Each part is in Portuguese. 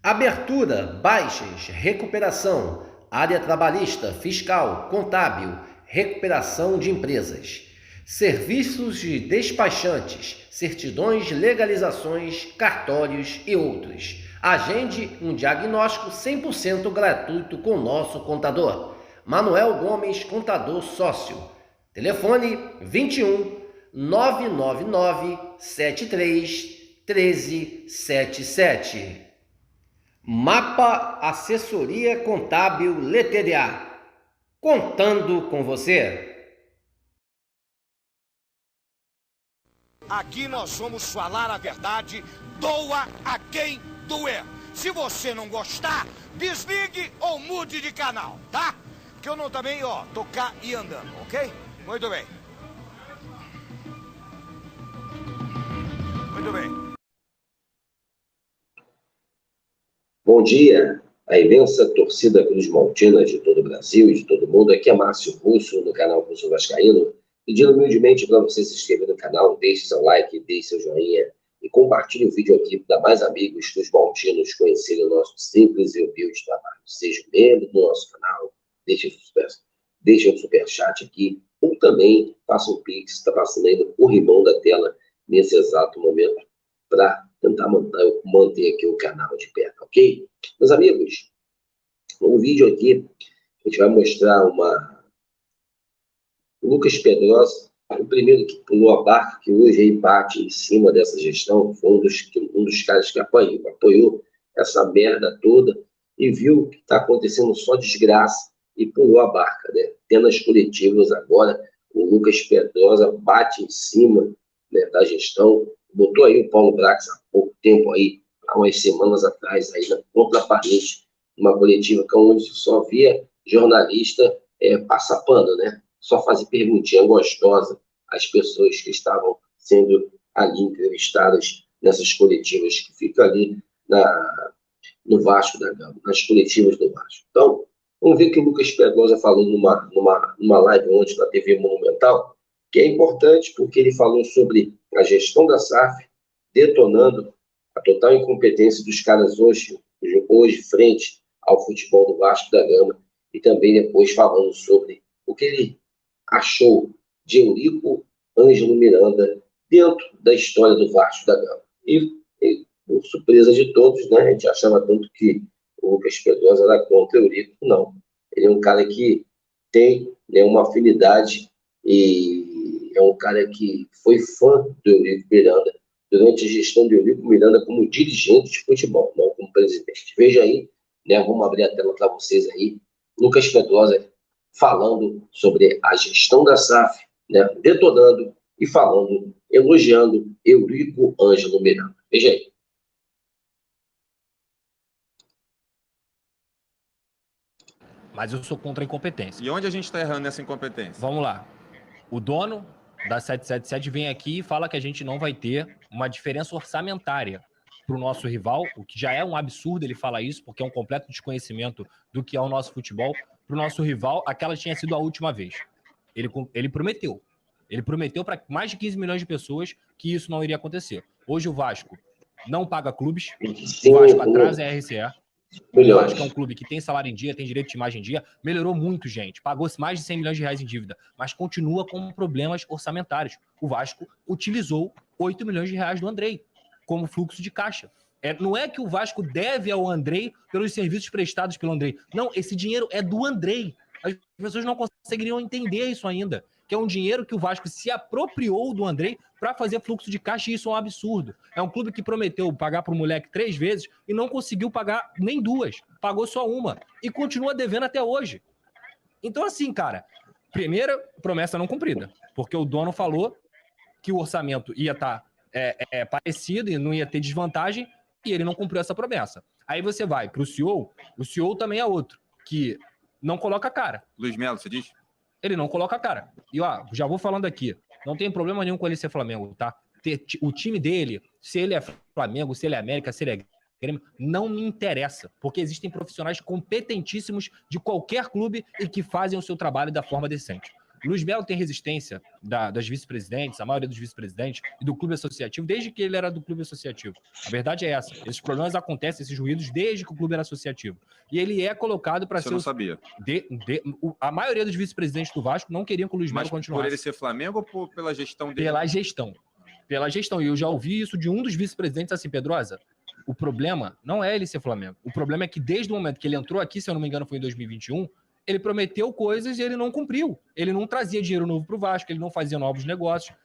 Abertura, baixas, recuperação, área trabalhista, fiscal, contábil, recuperação de empresas. Serviços de despachantes, certidões, legalizações, cartórios e outros. Agende um diagnóstico 100% gratuito com nosso contador. Manuel Gomes, contador sócio. Telefone 21 999 73 1377. Mapa Assessoria Contábil LTDA. Contando com você. Aqui nós vamos falar a verdade, doa a quem doer. Se você não gostar, desligue ou mude de canal, tá? Que eu não também, tocar e andando, ok? Muito bem. Muito bem. Bom dia, a imensa torcida Cruz Maltina de todo o Brasil e de todo mundo. Aqui é Márcio Russo, no canal Russo Vascaíno, pedindo humildemente para você se inscrever no canal, deixe seu like, deixe seu joinha e compartilhe o vídeo aqui para mais amigos Cruz Maltinos conhecerem o nosso simples e humilde trabalho. Seja membro do nosso canal, deixe um superchat aqui, ou também faça um pix, está passando aí no corrimão da tela nesse exato momento, para tentar manter aqui o canal de perto, ok? Meus amigos, no vídeo aqui, a gente vai mostrar o Lucas Pedrosa, o primeiro que pulou a barca, que hoje aí bate em cima dessa gestão, foi um dos caras que apoiou essa merda toda e viu que está acontecendo só desgraça e pulou a barca, né? Tendo as coletivas agora, o Lucas Pedrosa bate em cima, né, da gestão, botou aí o Paulo Brax há pouco tempo aí, há umas semanas atrás, aí na contra a parede, uma coletiva onde só via jornalista passar pano, né? Só fazer perguntinha gostosa às pessoas que estavam sendo ali entrevistadas nessas coletivas que ficam ali no Vasco da Gama, nas coletivas do Vasco. Então, vamos ver o que o Lucas Pedrosa falou numa live ontem na TV Monumental, que é importante porque ele falou sobre a gestão da SAF, detonando a total incompetência dos caras hoje frente ao futebol do Vasco da Gama, e também depois falando sobre o que ele achou de Eurico Ângelo Miranda dentro da história do Vasco da Gama. E por surpresa de todos, né, a gente achava tanto que o Lucas Pedrosa era contra Eurico, não. Ele é um cara que tem, né, uma afinidade e é um cara que foi fã do Eurico Miranda durante a gestão de Eurico Miranda como dirigente de futebol, não como presidente. Veja aí, né, vamos abrir a tela para vocês aí, Lucas Pedrosa falando sobre a gestão da SAF, né, detonando e falando, elogiando Eurico Ângelo Miranda. Veja aí. Mas eu sou contra a incompetência. E onde a gente está errando nessa incompetência? Vamos lá. O dono da 777 vem aqui e fala que a gente não vai ter uma diferença orçamentária para o nosso rival, o que já é um absurdo ele falar isso, porque é um completo desconhecimento do que é o nosso futebol. Para o nosso rival, aquela tinha sido a última vez. Ele prometeu. Ele prometeu para mais de 15 milhões de pessoas que isso não iria acontecer. Hoje o Vasco não paga clubes, o Vasco atrasa a RCE. O Vasco é um clube que tem salário em dia, tem direito de imagem em dia, melhorou muito, gente. Pagou-se mais de 100 milhões de reais em dívida, mas continua com problemas orçamentários. O Vasco utilizou 8 milhões de reais do Andrei como fluxo de caixa. Não é que o Vasco deve ao Andrei pelos serviços prestados pelo Andrei. Não, esse dinheiro é do Andrei. As pessoas não conseguiriam entender isso ainda, que é um dinheiro que o Vasco se apropriou do Andrei para fazer fluxo de caixa, e isso é um absurdo. É um clube que prometeu pagar para o moleque 3 vezes e não conseguiu pagar nem 2, pagou só uma e continua devendo até hoje. Então, assim, cara, primeira promessa não cumprida, porque o dono falou que o orçamento ia estar parecido e não ia ter desvantagem, e ele não cumpriu essa promessa. Aí você vai para o CEO também é outro, que não coloca a cara. Luiz Melo, você diz? Ele não coloca a cara. E, já vou falando aqui, não tem problema nenhum com ele ser Flamengo, tá? O time dele, se ele é Flamengo, se ele é América, se ele é Grêmio, não me interessa, porque existem profissionais competentíssimos de qualquer clube e que fazem o seu trabalho da forma decente. Luiz Melo tem resistência das vice-presidentes, a maioria dos vice-presidentes, e do clube associativo, desde que ele era do clube associativo. A verdade é essa. Esses problemas acontecem, esses ruídos, desde que o clube era associativo. E ele é colocado para ser... Eu não sabia. A maioria dos vice-presidentes do Vasco não queriam que o Luiz Melo continuasse. Por ele ser Flamengo ou pela gestão dele? Pela gestão. Pela gestão. E eu já ouvi isso de um dos vice-presidentes assim, Pedrosa, o problema não é ele ser Flamengo. O problema é que desde o momento que ele entrou aqui, se eu não me engano foi em 2021, ele prometeu coisas e ele não cumpriu. Ele não trazia dinheiro novo para o Vasco, ele não fazia novos negócios.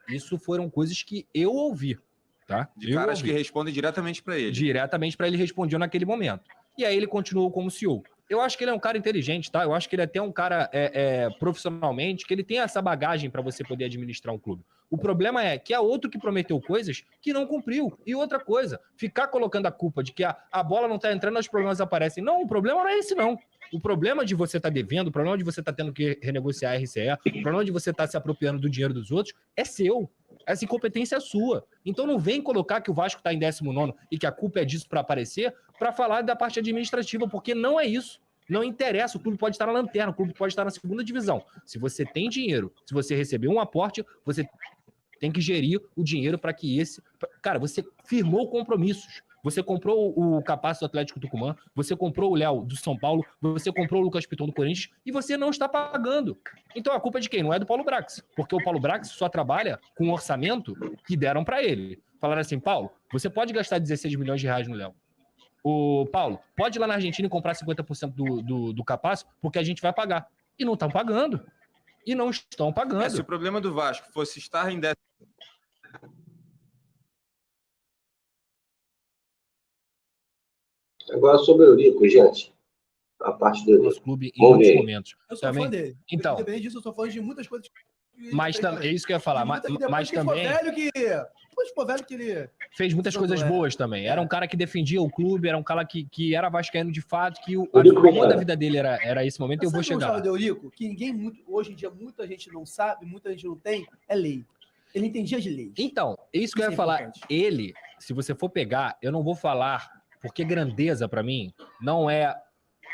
Isso foram coisas que eu ouvi, tá? De caras que respondem diretamente para ele. Diretamente para ele, respondiam naquele momento. E aí ele continuou como CEO. Eu acho que ele é um cara inteligente, tá? Eu acho que ele é até um cara profissionalmente, que ele tem essa bagagem para você poder administrar um clube. O problema é que há outro que prometeu coisas que não cumpriu. E outra coisa, ficar colocando a culpa de que a bola não está entrando, os problemas aparecem. Não, o problema não é esse, não. O problema de você estar devendo, o problema de você estar tendo que renegociar a RCE, o problema de você estar se apropriando do dinheiro dos outros é seu. Essa incompetência é sua. Então não vem colocar que o Vasco está em 19º e que a culpa é disso para aparecer, para falar da parte administrativa, porque não é isso. Não interessa, o clube pode estar na lanterna, o clube pode estar na 2ª divisão. Se você tem dinheiro, se você recebeu um aporte, você tem que gerir o dinheiro para que esse... Cara, você firmou compromissos. Você comprou o Capasso do Atlético Tucumã, você comprou o Léo do São Paulo, você comprou o Lucas Piton do Corinthians e você não está pagando. Então a culpa é de quem? Não é do Paulo Brax, porque o Paulo Brax só trabalha com o orçamento que deram para ele. Falaram assim, Paulo, você pode gastar 16 milhões de reais no Léo. O Paulo, pode ir lá na Argentina e comprar 50% do Capasso, porque a gente vai pagar. E não estão pagando. E não estão pagando. Se o problema do Vasco fosse estar em 10... Agora sobre o Eurico, gente. A parte do nosso clube em muitos momentos. Eu sou fã dele. Então, independente disso, eu sou fã de muitas coisas. Mas também, é isso que eu ia falar. Mas também... Depois ficou velho que ele... Fez muitas coisas boas também. Era um cara que defendia o clube, era um cara que era vascaíno de fato, que o amor da vida dele era esse momento, e eu vou chegar. Sabe o Eurico? Que hoje em dia, muita gente não sabe, muita gente não tem, é lei. Ele entendia de lei. Então, é isso que eu ia falar. Ele, se você for pegar, eu não vou falar, porque grandeza, para mim, não é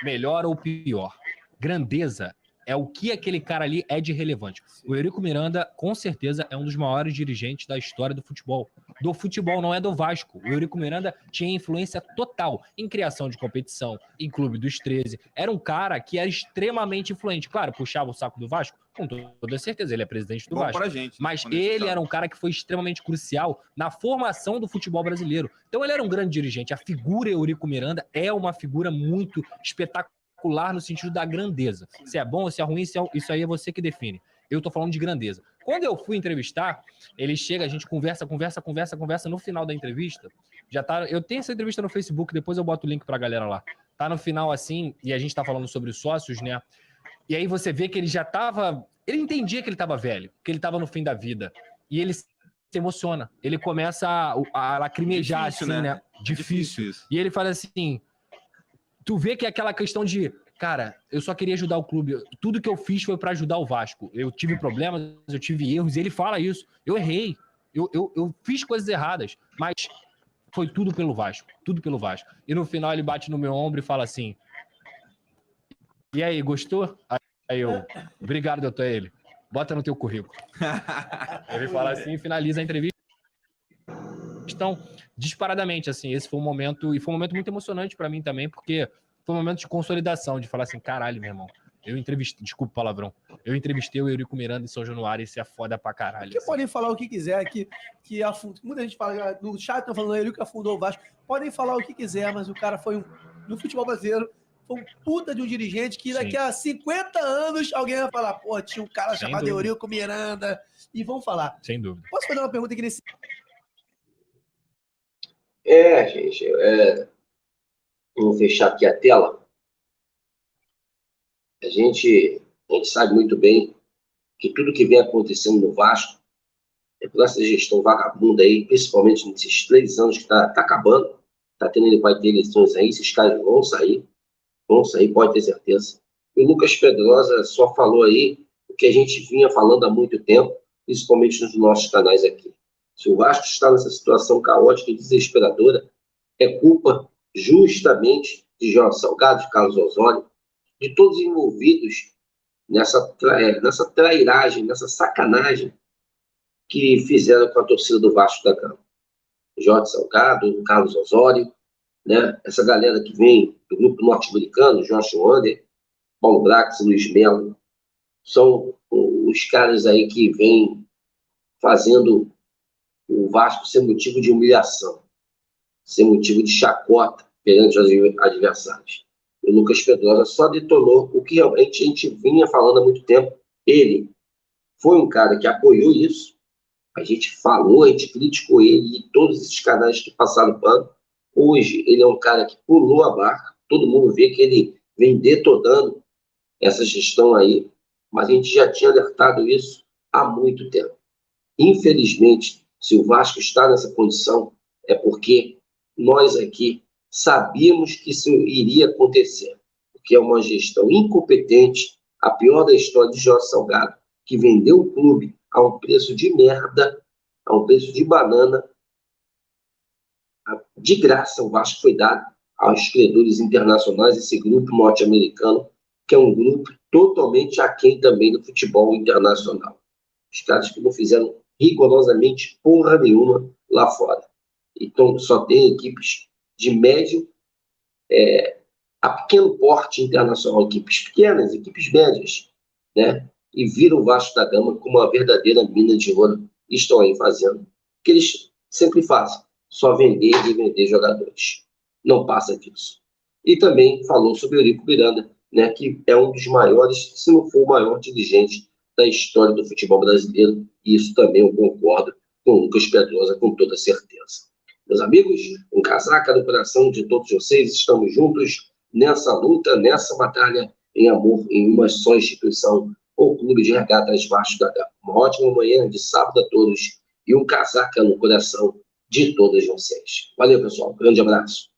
melhor ou pior. Grandeza é o que aquele cara ali é de relevante. O Eurico Miranda, com certeza, é um dos maiores dirigentes da história do futebol. Do futebol, não é do Vasco. O Eurico Miranda tinha influência total em criação de competição, em Clube dos 13. Era um cara que era extremamente influente. Claro, puxava o saco do Vasco, com toda certeza, ele é presidente do Vasco. Mas ele era um cara que foi extremamente crucial na formação do futebol brasileiro. Então ele era um grande dirigente. A figura Eurico Miranda é uma figura muito espetacular no sentido da grandeza. Se é bom ou se é ruim, isso aí é você que define. Eu tô falando de grandeza. Quando eu fui entrevistar, ele chega, a gente conversa. No final da entrevista, já tá... Eu tenho essa entrevista no Facebook, depois eu boto o link pra galera lá. Tá no final assim, e a gente tá falando sobre os sócios, né? E aí você vê que ele já tava... Ele entendia que ele tava velho, que ele tava no fim da vida. E ele se emociona. Ele começa a lacrimejar, difícil, assim, né? Difícil. Isso. E ele fala assim... Tu vê que é aquela questão de, cara, eu só queria ajudar o clube. Tudo que eu fiz foi para ajudar o Vasco. Eu tive problemas, eu tive erros, e ele fala isso. Eu errei, eu fiz coisas erradas, mas foi tudo pelo Vasco, tudo pelo Vasco. E no final ele bate no meu ombro e fala assim, e aí, gostou? Aí eu, obrigado, doutor, ele. Bota no teu currículo. Ele fala assim e finaliza a entrevista. Então, disparadamente, assim, esse foi um momento, e foi um momento muito emocionante para mim também, porque foi um momento de consolidação, de falar assim, caralho, meu irmão, eu entrevistei, desculpa o palavrão, eu entrevistei o Eurico Miranda em São Januário, e isso é foda pra caralho. Porque assim. Podem falar o que quiser, muita gente fala, no chat tá falando, o Eurico afundou o Vasco, podem falar o que quiser, mas o cara foi no futebol brasileiro, foi um puta de um dirigente que daqui a 50 anos alguém vai falar, pô, tinha um cara chamado Eurico Miranda, e vão falar. Sem dúvida. Posso fazer uma pergunta aqui nesse... Gente, vamos fechar aqui a tela. A gente sabe muito bem que tudo que vem acontecendo no Vasco é por essa gestão vagabunda aí, principalmente nesses 3 anos que tá acabando, vai ter eleições aí, esses caras vão sair, pode ter certeza. E o Lucas Pedrosa só falou aí o que a gente vinha falando há muito tempo, principalmente nos nossos canais aqui. Se o Vasco está nessa situação caótica e desesperadora, é culpa justamente de João Salgado, de Carlos Osório, de todos os envolvidos nessa trairagem, nessa sacanagem que fizeram com a torcida do Vasco da Gama. Jorge Salgado, Carlos Osório, né? Essa galera que vem do grupo norte-americano, Josh Wander, Paulo Brax, Luiz Melo, são os caras aí que vêm fazendo o Vasco ser motivo de humilhação, ser motivo de chacota perante os adversários. O Lucas Pedrosa só detonou o que realmente a gente vinha falando há muito tempo. Ele foi um cara que apoiou isso, a gente falou, a gente criticou ele e todos esses canais que passaram pano. Hoje ele é um cara que pulou a barca, todo mundo vê que ele vem detonando essa gestão aí, mas a gente já tinha alertado isso há muito tempo. Infelizmente, se o Vasco está nessa condição, é porque nós aqui sabíamos que isso iria acontecer, porque é uma gestão incompetente, a pior da história de Jorge Salgado, que vendeu o clube a um preço de merda, a um preço de banana. De graça, o Vasco foi dado aos credores internacionais, esse grupo norte-americano, que é um grupo totalmente aquém também do futebol internacional. Os caras que não fizeram rigorosamente porra nenhuma lá fora. Então, só tem equipes de médio a pequeno porte internacional, equipes pequenas, equipes médias, né? E viram o Vasco da Gama como uma verdadeira mina de ouro. E estão aí fazendo o que eles sempre fazem, só vender e vender jogadores. Não passa disso. E também falou sobre o Eurico Miranda, né, que é um dos maiores, se não for o maior dirigente da história do futebol brasileiro, e isso também eu concordo com o Lucas Pedrosa, com toda certeza. Meus amigos, um casaca do coração de todos vocês, estamos juntos nessa luta, nessa batalha em amor em uma só instituição, o Clube de Regatas Vasco da Gama. Uma ótima manhã de sábado a todos e um casaca no coração de todos vocês. Valeu, pessoal. Grande abraço.